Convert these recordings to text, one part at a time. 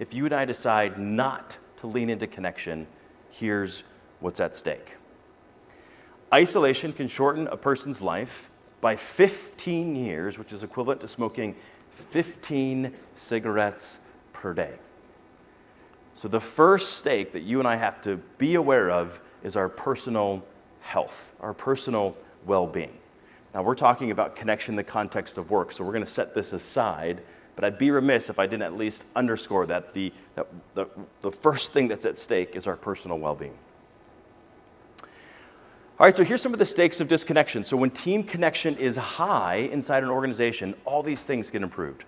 if you and I decide not to lean into connection, here's what's at stake. Isolation can shorten a person's life by 15 years, which is equivalent to smoking 15 cigarettes per day. So the first stake that you and I have to be aware of is our personal health, our personal well-being. Now, we're talking about connection in the context of work, so we're going to set this aside, but I'd be remiss if I didn't at least underscore that the first thing that's at stake is our personal well-being. All right, so here's some of the stakes of disconnection. So when team connection is high inside an organization, all these things get improved.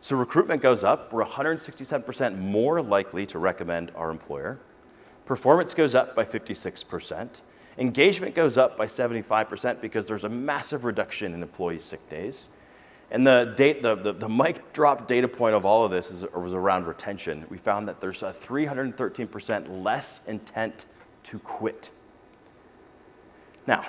So recruitment goes up. We're 167% more likely to recommend our employer. Performance goes up by 56%. Engagement goes up by 75% because there's a massive reduction in employee sick days. And the mic drop data point of all of this was around retention. We found that there's a 313% less intent to quit. Now,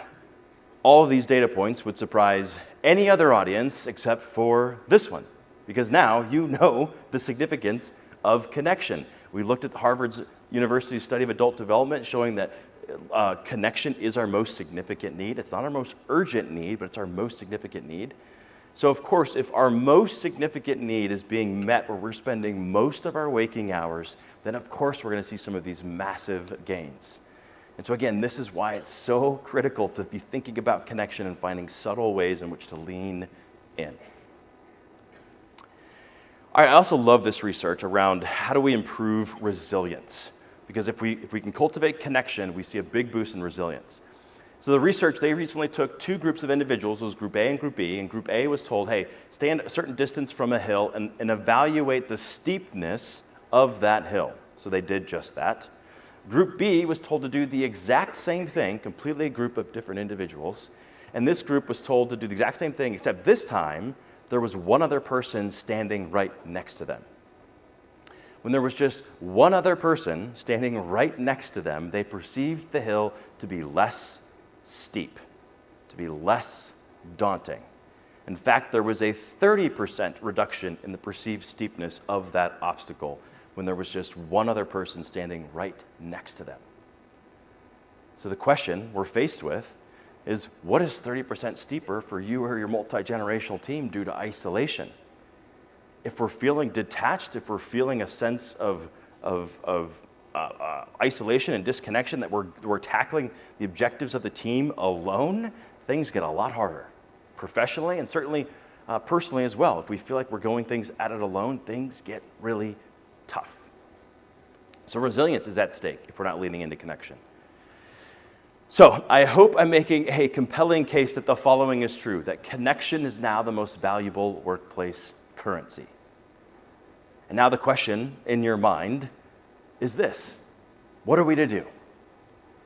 all of these data points would surprise any other audience except for this one, because now you know the significance of connection. We looked at Harvard University's study of adult development showing that connection is our most significant need. It's not our most urgent need, but it's our most significant need. So of course, if our most significant need is being met where we're spending most of our waking hours, then of course we're going to see some of these massive gains. And so again, this is why it's so critical to be thinking about connection and finding subtle ways in which to lean in. All right, I also love this research around how do we improve resilience? Because if we can cultivate connection, we see a big boost in resilience. So the research, they recently took two groups of individuals, it was Group A and Group B, and Group A was told, hey, stand a certain distance from a hill and evaluate the steepness of that hill. So they did just that. Group B was told to do the exact same thing, completely a group of different individuals, and this group was told to do the exact same thing, except this time, there was one other person standing right next to them. When there was just one other person standing right next to them, they perceived the hill to be less steep, to be less daunting. In fact, there was a 30% reduction in the perceived steepness of that obstacle when there was just one other person standing right next to them. So the question we're faced with is, what is 30% steeper for you or your multi-generational team due to isolation? If we're feeling detached, if we're feeling a sense of isolation and disconnection, that we're tackling the objectives of the team alone, things get a lot harder, professionally and certainly personally as well. If we feel like we're going things at it alone, things get really tough. So resilience is at stake if we're not leaning into connection. So I hope I'm making a compelling case that the following is true, that connection is now the most valuable workplace currency. And now the question in your mind is this: what are we to do?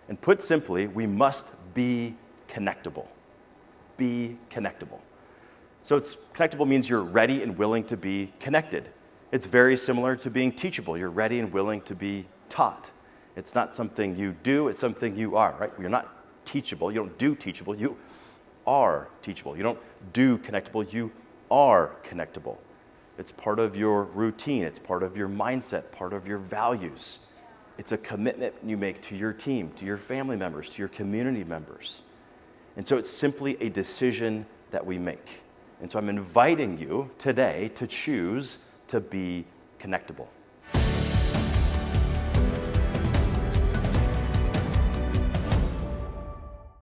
And put simply, we must be connectable. Be connectable. So connectable means you're ready and willing to be connected. It's very similar to being teachable. You're ready and willing to be taught. It's not something you do, it's something you are, right? You're not teachable. You don't do teachable. You are teachable. You don't do connectable. You are connectable. It's part of your routine. It's part of your mindset, part of your values. It's a commitment you make to your team, to your family members, to your community members. And so it's simply a decision that we make. And so I'm inviting you today to choose to be connectable.